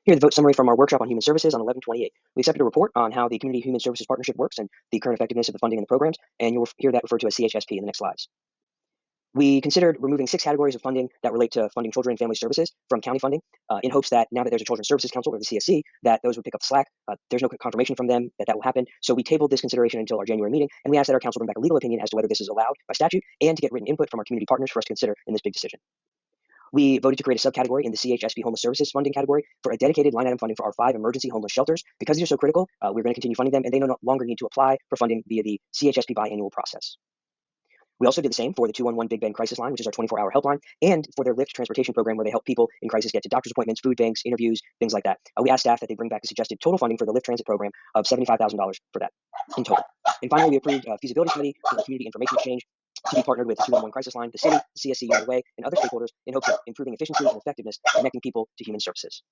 Here, the vote summary from our workshop on human services on 11/28. We accepted a report on how the Community Human Services Partnership works and the current effectiveness of the funding and the programs, and you'll hear that referred to as CHSP in the next slides. We considered removing 6 categories of funding that relate to funding children and family services from county funding, in hopes that now that there's a Children's Services Council or the CSC, that those would pick up the slack. There's no confirmation from them that will happen, so we tabled this consideration until our January meeting, and we asked that our council bring back a legal opinion as to whether this is allowed by statute and to get written input from our community partners for us to consider in this big decision. We voted to create a subcategory in the CHSP Homeless Services funding category for a dedicated line item funding for our 5 emergency homeless shelters. Because these are so critical, we're going to continue funding them, and they no longer need to apply for funding via the CHSP biannual process. We also did the same for the 211 Big Bend Crisis Line, which is our 24-hour helpline, and for their Lyft transportation program, where they help people in crisis get to doctor's appointments, food banks, interviews, things like that. We asked staff that they bring back a suggested total funding for the Lyft transit program of $75,000 for that in total. And finally, we approved a feasibility study for the community information exchange to be partnered with the 211 Crisis Line, the city, the CSC, United Way, and other stakeholders in hopes of improving efficiency and effectiveness, connecting people to human services.